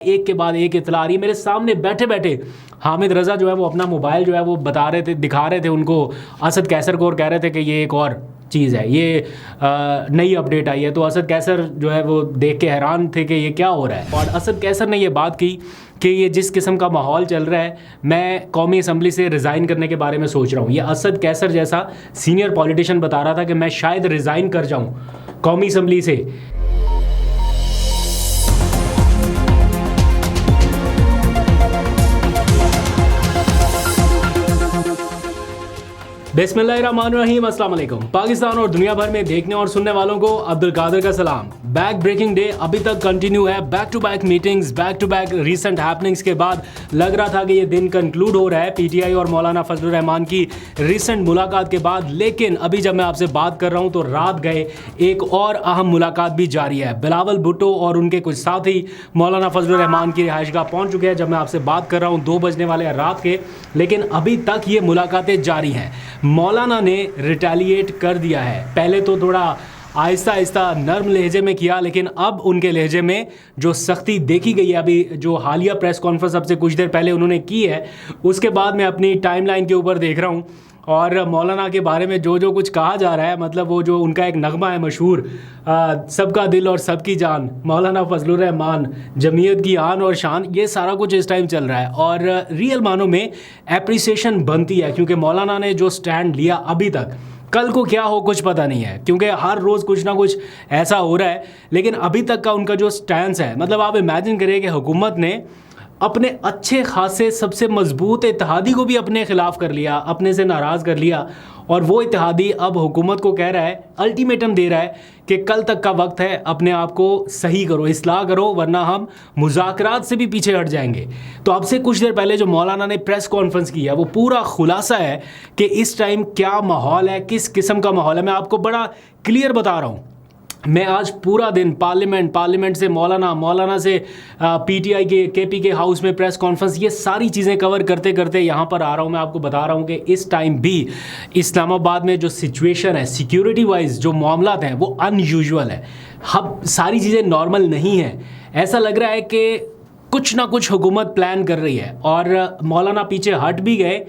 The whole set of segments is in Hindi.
एक के बाद एक इतला आ रही है मेरे सामने बैठे बैठे। हामिद रज़ा जो है वो अपना मोबाइल जो है वो बता रहे थे, दिखा रहे थे उनको असद कैसर को, और कह रहे थे कि ये एक और चीज़ है, ये नई अपडेट आई है। तो असद कैसर जो है वो देख के हैरान थे कि ये क्या हो रहा है। और असद कैसर ने ये बात की कि ये जिस किस्म का माहौल चल रहा है, मैं कौमी असम्बली से रिज़ाइन करने के बारे में सोच रहा हूँ। ये असद कैसर जैसा सीनियर पॉलिटिशियन बता रहा था कि मैं शायद रिज़ाइन कर जाऊँ कौमी असम्बली से। बिस्मिल्लाहिर्रहमानिर्रहीम, अस्सलाम वालेकुम। पाकिस्तान और दुनिया भर में देखने और सुनने वालों को अब्दुल कादिर का सलाम। बैक ब्रेकिंग डे अभी तक कंटिन्यू है। Back to back meetings, back to back recent happenings के बाद लग रहा था कि ये दिन कंक्लूड हो रहा है पीटीआई और मौलाना फजलुर रहमान की रीसेंट मुलाकात के बाद। लेकिन अभी जब मैं आपसे बात कर रहा हूँ तो रात गए एक और अहम मुलाकात भी जारी है। बिलावल भुट्टो और उनके कुछ साथी मौलाना फजलुर रहमान की रिहाइशगाह पहुँच चुके हैं। जब मैं आपसे बात कर रहा हूँ 2 बजने वाले हैं रात के, लेकिन अभी तक ये मुलाकातें जारी हैं। मौलाना ने रिटेलिएट कर दिया है। पहले तो थोड़ा आहिस्ता आहिस्ता नर्म लहजे में किया, लेकिन अब उनके लहजे में जो सख्ती देखी गई है, अभी जो हालिया प्रेस कॉन्फ्रेंस अब से कुछ देर पहले उन्होंने की है, उसके बाद मैं अपनी टाइमलाइन के ऊपर देख रहा हूँ और मौलाना के बारे में जो जो कुछ कहा जा रहा है, मतलब वो जो उनका एक नगमा है मशहूर, सबका दिल और सबकी जान, मौलाना फजलुर रहमान जमीयत की आन और शान, ये सारा कुछ इस टाइम चल रहा है। और रियल मानों में एप्रिसिएशन बनती है, क्योंकि मौलाना ने जो स्टैंड लिया अभी तक, कल को क्या हो कुछ पता नहीं है, क्योंकि हर रोज़ कुछ ना कुछ ऐसा हो रहा है। लेकिन अभी तक का उनका जो स्टैंड है, मतलब आप इमेजिन करिए कि हुकूमत ने अपने अच्छे खासे सबसे मजबूत इत्तेहादी को भी अपने ख़िलाफ़ कर लिया, अपने से नाराज़ कर लिया, और वो इत्तेहादी अब हुकूमत को कह रहा है, अल्टीमेटम दे रहा है कि कल तक का वक्त है, अपने आप को सही करो, इस्लाह करो, वरना हम मुज़ाकरात से भी पीछे हट जाएंगे। तो अब से कुछ देर पहले जो मौलाना ने प्रेस कॉन्फ्रेंस की है, वो पूरा खुलासा है कि इस टाइम क्या माहौल है, किस किस्म का माहौल है। मैं आपको बड़ा क्लियर बता रहा हूँ। मैं आज पूरा दिन पार्लियामेंट से मौलाना से पीटीआई के केपी के हाउस में प्रेस कॉन्फ्रेंस, ये सारी चीज़ें कवर करते करते यहाँ पर आ रहा हूँ। मैं आपको बता रहा हूँ कि इस टाइम भी इस्लामाबाद में जो सिचुएशन है, सिक्योरिटी वाइज जो मामलात हैं, वो अनयूजुअल है। अब सारी चीज़ें नॉर्मल नहीं हैं। ऐसा लग रहा है कि कुछ ना कुछ हुकूमत प्लान कर रही है, और मौलाना पीछे हट भी गए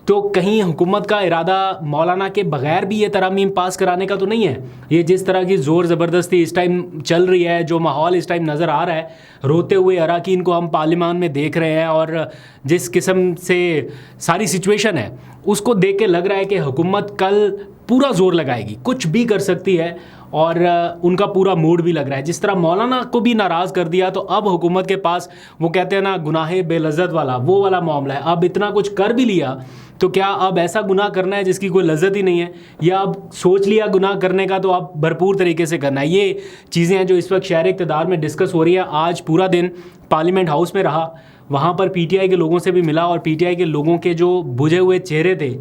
तो कहीं हुकूमत का इरादा मौलाना के बगैर भी ये तरामीम पास कराने का तो नहीं है। ये जिस तरह की ज़ोर ज़बरदस्ती इस टाइम चल रही है, जो माहौल इस टाइम नज़र आ रहा है, रोते हुए अराकीन को हम पार्लियामान में देख रहे हैं, और जिस किस्म से सारी सिचुएशन है, उसको देख के लग रहा है कि हुकूमत कल पूरा ज़ोर लगाएगी, कुछ भी कर सकती है, और उनका पूरा मूड भी लग रहा है। जिस तरह मौलाना को भी नाराज़ कर दिया, तो अब हुकूमत के पास वो कहते हैं ना, गुनाहे बेलज़्ज़त वाला, वो वाला मामला है। अब इतना कुछ कर भी लिया तो क्या अब ऐसा गुनाह करना है जिसकी कोई लज्जत ही नहीं है, या अब सोच लिया गुनाह करने का तो अब भरपूर तरीके से करना है। ये चीज़ें हैं जो इस वक्त शहर इक़्तिदार में डिस्कस हो रही है। आज पूरा दिन पार्लियामेंट हाउस में रहा, वहाँ पर पीटीआई के लोगों से भी मिला, और पीटीआई के लोगों के जो बुझे हुए चेहरे थे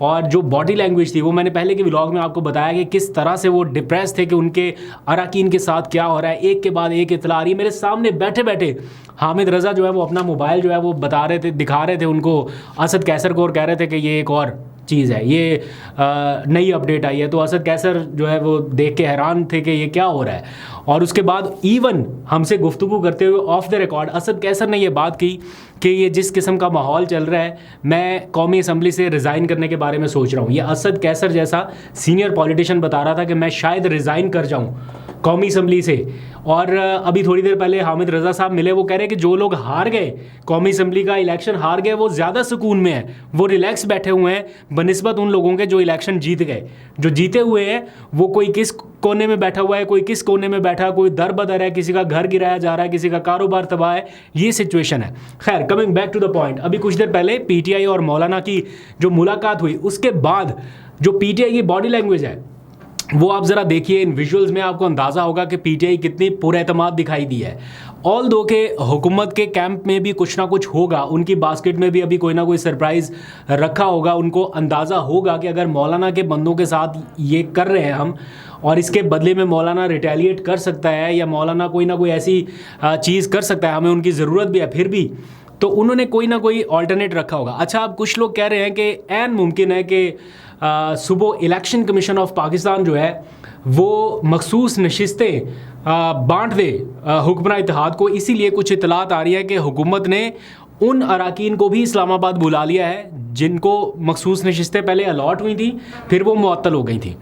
और जो बॉडी लैंग्वेज थी, वो मैंने पहले के व्लॉग में आपको बताया कि किस तरह से वो डिप्रेस थे कि उनके अराकीन के साथ क्या हो रहा है। एक के बाद एक इतला आ रही है मेरे सामने बैठे बैठे। हामिद रज़ा जो है वो अपना मोबाइल जो है वो बता रहे थे, दिखा रहे थे उनको असद कैसर को, और कह रहे थे कि ये एक और चीज़ है, ये नई अपडेट आई है। तो असद कैसर जो है वो देख के हैरान थे कि ये क्या हो रहा है। और उसके बाद इवन हमसे गुफ्तगू करते हुए of the record Asad Qaiser ने ये बात की कि ये जिस किस्म का माहौल चल रहा है, मैं कौमी असम्बली से रिज़ाइन करने के बारे में सोच रहा हूँ। ये असद कैसर जैसा सीनियर पॉलिटिशियन बता रहा था कि मैं शायद रिज़ाइन कर जाऊँ कौमी असम्बली से। और अभी थोड़ी देर पहले हामिद रज़ा साहब मिले, वो कह रहे हैं कि जो लोग हार गए, कौमी असम्बली का इलेक्शन हार गए, वो ज़्यादा सुकून में हैं, वो रिलैक्स बैठे हुए हैं बनिस्बत उन लोगों के जो इलेक्शन जीत गए। जो जीते हुए हैं वो कोई किस कोने में बैठा हुआ है, कोई किस कोने में बैठा, कोई दर बदर है, किसी का घर गिराया जा रहा है, किसी का कारोबार तबाह है, ये सिचुएशन है। खैर, coming back to the point, अभी कुछ देर पहले पीटीआई और मौलाना की जो मुलाकात हुई, उसके बाद जो पीटीआई की बॉडी लैंग्वेज है, वो आप ज़रा देखिए। इन विजुअल्स में आपको अंदाज़ा होगा कि पीटीआई कितनी पुरएतमाद दिखाई दी है। ऑल दो के हुकूमत के कैंप में भी कुछ ना कुछ होगा, उनकी बास्केट में भी अभी कोई ना कोई सरप्राइज़ रखा होगा। उनको अंदाज़ा होगा कि अगर मौलाना के बंदों के साथ ये कर रहे हैं हम, और इसके बदले में मौलाना रिटेलिएट कर सकता है, या मौलाना कोई ना कोई ऐसी चीज़ कर सकता है, हमें उनकी ज़रूरत भी है, फिर भी तो उन्होंने कोई ना कोई ऑल्टरनेट रखा होगा। अच्छा, अब कुछ लोग कह रहे हैं कि ऐन मुमकिन है कि सुबह इलेक्शन कमीशन ऑफ पाकिस्तान जो है वो मखसूस नशिस्तें बांट दे हुक्मरान इत्तेहाद को। इसीलिए कुछ इतलात आ रही है कि हुकूमत ने उन अराकीन को भी इस्लामाबाद बुला लिया है जिनको मखसूस नशिस्तें पहले अलॉट हुई थी, फिर वो मुअत्तल हो गई थी।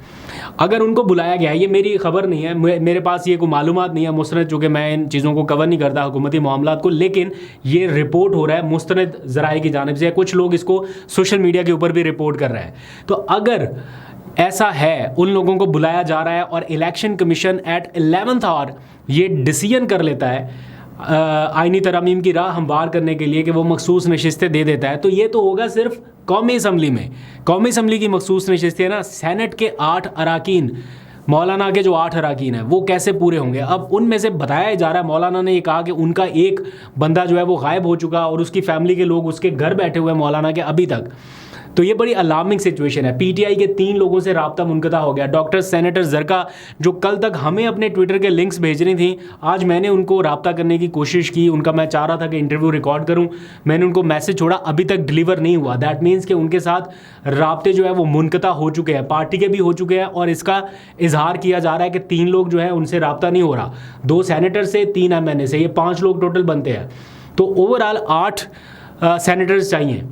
अगर उनको बुलाया गया है, ये मेरी खबर नहीं है, मेरे पास ये कोई मालूमात नहीं है मुस्तनद, चूँकि मैं इन चीज़ों को कवर नहीं करता हुकूमती मामलात को, लेकिन ये रिपोर्ट हो रहा है मुस्तनद ज़राए की जानिब से, कुछ लोग इसको सोशल मीडिया के ऊपर भी रिपोर्ट कर रहे हैं। तो अगर ऐसा है, उन लोगों को बुलाया जा रहा है और election commission at 11th hour ये डिसीजन कर लेता है आइनी तरामीम की राह हमवार करने के लिए कि वो मखसूस नशिस्तें दे देता है, तो ये तो होगा सिर्फ कौमी असम्बली में। कौमी असम्बली की मखसूस नशिस्तें ना, सेनेट के 8 अराकीन, मौलाना के जो 8 अराकीन हैं वो कैसे पूरे होंगे। अब उनमें से बताया जा रहा है, मौलाना ने ये कहा कि उनका एक बंदा जो है वो गायब हो चुका और उसकी फैमिली के लोग उसके घर बैठे हुए हैं मौलाना के अभी तक। तो ये बड़ी अलार्मिंग सिचुएशन है। पीटीआई के 3 लोगों से राब्ता मुनक़ता हो गया। डॉक्टर सेनेटर ज़रका जो कल तक हमें अपने ट्विटर के लिंक्स भेज रही थी, आज मैंने उनको राब्ता करने की कोशिश की, उनका मैं चाह रहा था कि इंटरव्यू रिकॉर्ड करूं, मैंने उनको मैसेज छोड़ा, अभी तक डिलीवर नहीं हुआ। दैट मीन्स कि उनके साथ राब्ते जो है वो मुनक़ता हो चुके हैं, पार्टी के भी हो चुके हैं, और इसका इजहार किया जा रहा है कि 3 लोग जो है उनसे राब्ता नहीं हो रहा, 2 सेनेटर से, 3 एमएनए से, ये 5 लोग टोटल बनते हैं। तो ओवरऑल 8 सेनेटर्स चाहिए।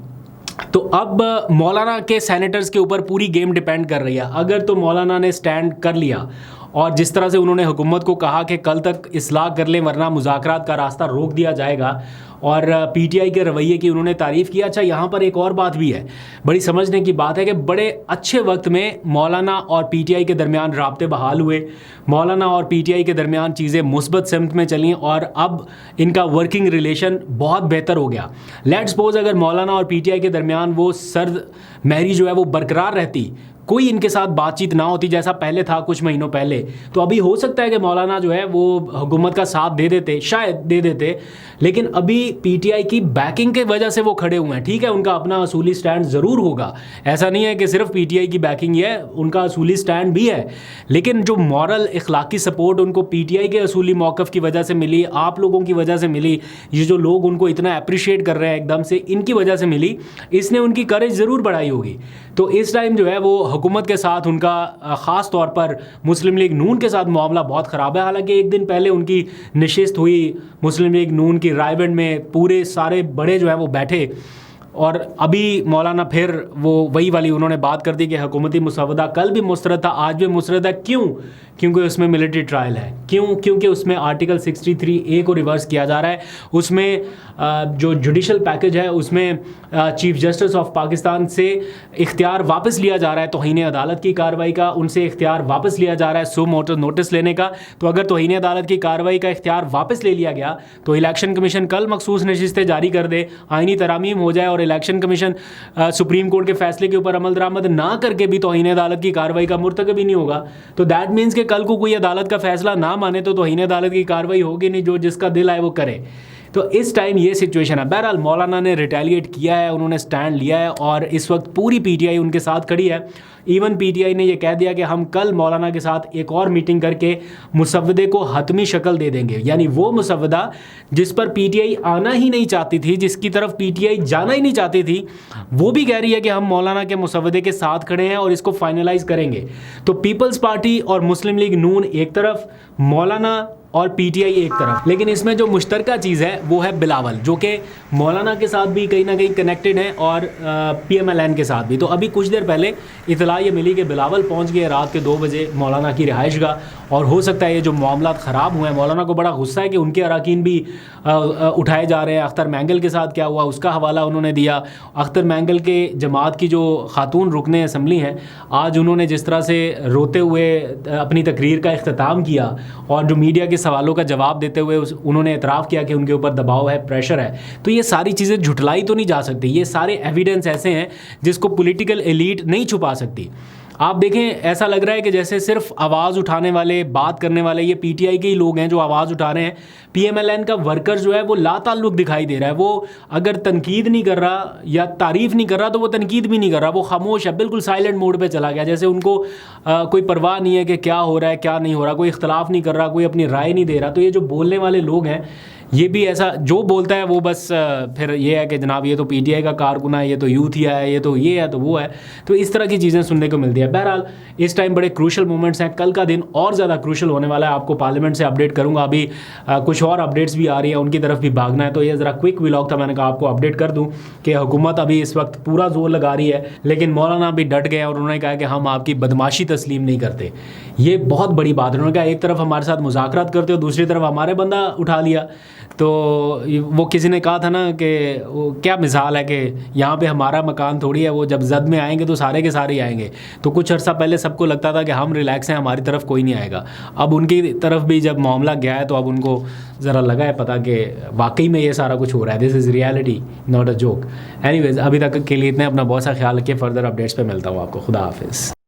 तो अब मौलाना के सेनेटर्स के ऊपर पूरी गेम डिपेंड कर रही है। अगर तो मौलाना ने स्टैंड कर लिया और जिस तरह से उन्होंने हुकूमत को कहा कि कल तक इस्लाह कर लें वरना मुज़ाकरात का रास्ता रोक दिया जाएगा, और पीटीआई के रवैये की उन्होंने तारीफ़ की। अच्छा, यहाँ पर एक और बात भी है, बड़ी समझने की बात है कि बड़े अच्छे वक्त में मौलाना और पीटीआई के दरमियान राब्ते बहाल हुए, मौलाना और पीटीआई के दरमियान चीज़ें मुस्बत सिमत में चलीं और अब इनका वर्किंग रिलेशन बहुत बेहतर हो गया। लेट्स सपोज अगर मौलाना और पीटीआई के दरमियान वो सर्द महरी जो है वो बरकरार रहती, कोई इनके साथ बातचीत ना होती जैसा पहले था कुछ महीनों पहले, तो अभी हो सकता है कि मौलाना जो है वो हुकूमत का साथ दे देते, शायद दे देते। लेकिन अभी पीटीआई की बैकिंग के वजह से वो खड़े हुए हैं। ठीक है, उनका अपना असूली स्टैंड ज़रूर होगा, ऐसा नहीं है कि सिर्फ पीटीआई की बैकिंग है, उनका असूली स्टैंड भी है, लेकिन जो मॉरल इखलाकी सपोर्ट उनको पीटीआई के असूली मौक़िफ़ की वजह से मिली, आप लोगों की वजह से मिली, ये जो लोग उनको इतना अप्रिशिएट कर रहे हैं एकदम से, इनकी वजह से मिली, इसने उनकी करेज ज़रूर बढ़ाई होगी। तो इस टाइम जो है वो हुकूमत के साथ उनका ख़ास तौर पर मुस्लिम लीग नून के साथ मामला बहुत ख़राब है। हालांकि एक दिन पहले उनकी नशिस्त हुई मुस्लिम लीग नून की रायगढ़ में, पूरे सारे बड़े जो है वो बैठे, और अभी मौलाना फिर वो वही वाली उन्होंने बात कर दी कि हुकूमती मुसवदा कल भी मुस्तरद था, आज भी मुस्तरद है। क्यों? क्योंकि उसमें मिलिट्री ट्रायल है। क्यों? क्योंकि उसमें आर्टिकल 63A को रिवर्स किया जा रहा है। उसमें जो जुडिशल पैकेज है उसमें चीफ जस्टिस ऑफ पाकिस्तान से इख्तियार वापस लिया जा रहा है तौहीन अदालत की कार्रवाई का, उनसे इख्तियार वापस लिया जा रहा है सो मोटर नोटिस लेने का। तो अगर तौहीन अदालत की कार्रवाई का इख्तियार वापस ले लिया गया तो इलेक्शन कमीशन कल मखसूस नशिस्तें जारी कर दे, आइनी तरामीम हो जाए, और इलेक्शन कमीशन सुप्रीम कोर्ट के फैसले के ऊपर अमल दरामद ना करके भी तौहीन अदालत की कार्रवाई का मुर्तकब ही नहीं होगा। तो दैट मीन्स कि कल को कोई अदालत का फैसला ना माने तो तौहीन अदालत की कार्रवाई होगी नहीं, जो जिसका दिल आए वो करे। तो इस टाइम ये सिचुएशन है। बहरहाल मौलाना ने रिटेलिएट किया है, उन्होंने स्टैंड लिया है, और इस वक्त पूरी पीटीआई उनके साथ खड़ी है। इवन पीटीआई ने यह कह दिया कि हम कल मौलाना के साथ एक और मीटिंग करके मुसवदे को हतमी शक्ल दे देंगे, यानी वो मुसवदा जिस पर पीटीआई आना ही नहीं चाहती थी, जिसकी तरफ पीटीआई जाना ही नहीं चाहती थी, वो भी कह रही है कि हम मौलाना के मुसवदे के साथ खड़े हैं और इसको फाइनलाइज करेंगे। तो पीपल्स पार्टी और मुस्लिम लीग नून एक तरफ, मौलाना और पीटीआई एक तरफ। लेकिन इसमें जो मुश्तरका चीज़ है वो है बिलावल, जो कि मौलाना के साथ भी कहीं ना कहीं कनेक्टेड है और पीएमएलएन के साथ भी। तो अभी कुछ देर पहले इतला ये मिली कि बिलावल पहुंच गए रात के 2 बजे मौलाना की रिहाइशगाह, और हो सकता है ये जो मामला ख़राब हुए हैं, मौलाना को बड़ा गुस्सा है कि उनके अराकीन भी उठाए जा रहे हैं। अख्तर मैंगल के साथ क्या हुआ उसका हवाला उन्होंने दिया। अख्तर मैंगल के जमात की जो खातून रुकने असम्बली हैं, आज उन्होंने जिस तरह से रोते हुए अपनी तकरीर का इख्तिताम किया और जो मीडिया के सवालों का जवाब देते हुए उन्होंने एतराफ़ किया कि उनके ऊपर दबाव है, प्रेशर है। तो ये सारी चीज़ें झुठलाई तो नहीं जा सकती, ये सारे एविडेंस ऐसे हैं जिसको पॉलिटिकल एलीट नहीं छुपा सकती। आप देखें, ऐसा लग रहा है कि जैसे सिर्फ आवाज़ उठाने वाले, बात करने वाले ये पीटीआई के ही लोग हैं जो आवाज़ उठा रहे हैं। पीएमएलएन का वर्कर जो है वो लाताल्लुक दिखाई दे रहा है। वो अगर तनकीद नहीं कर रहा या तारीफ़ नहीं कर रहा तो वो तनकीद भी नहीं कर रहा, वो खामोश है, बिल्कुल साइलेंट मोड पे चला गया, जैसे उनको कोई परवाह नहीं है कि क्या हो रहा है क्या नहीं हो रहा, कोई इख्तलाफ नहीं कर रहा, कोई अपनी राय नहीं दे रहा। तो ये जो बोलने वाले लोग हैं ये भी ऐसा जो बोलता है वो बस फिर ये है कि जनाब ये तो पीटीआई का कारकुन है, ये तो यूथिया है, ये तो ये है तो वो है। तो इस तरह की चीज़ें सुनने को मिलती है। बहरहाल इस टाइम बड़े क्रूशल मोमेंट्स हैं, कल का दिन और ज़्यादा क्रूशल होने वाला है। आपको पार्लियामेंट से अपडेट करूँगा, अभी कुछ और अपडेट्स भी आ रही है, उनकी तरफ भी भागना है। तो ये ज़रा क्विक व्लॉग था, मैंने कहा आपको अपडेट कर दूँ कि हुकूमत अभी इस वक्त पूरा जोर लगा रही है, लेकिन मौलाना भी डट गए और उन्होंने कहा कि हम आपकी बदमाशी तस्लीम नहीं करते। ये बहुत बड़ी बात है। उन्होंने कहा एक तरफ हमारे साथ मुज़ाकरात करते हो, दूसरी तरफ हमारे बंदा उठा लिया। तो वो किसी ने कहा था ना कि वो क्या मिसाल है कि यहाँ पे हमारा मकान थोड़ी है, वो जब जद में आएंगे तो सारे के सारे ही आएंगे। तो कुछ अर्सा पहले सबको लगता था कि हम रिलैक्स हैं, हमारी तरफ कोई नहीं आएगा। अब उनकी तरफ भी जब मामला गया है तो अब उनको ज़रा लगा है पता कि वाकई में ये सारा कुछ हो रहा है। This is reality, not a joke. Anyways, अभी तक के लिए इतने। अपना बहुत सा ख्याल रखिए। फर्दर अपडेट्स पे मिलता हूँ आपको। खुदा हाफिज़।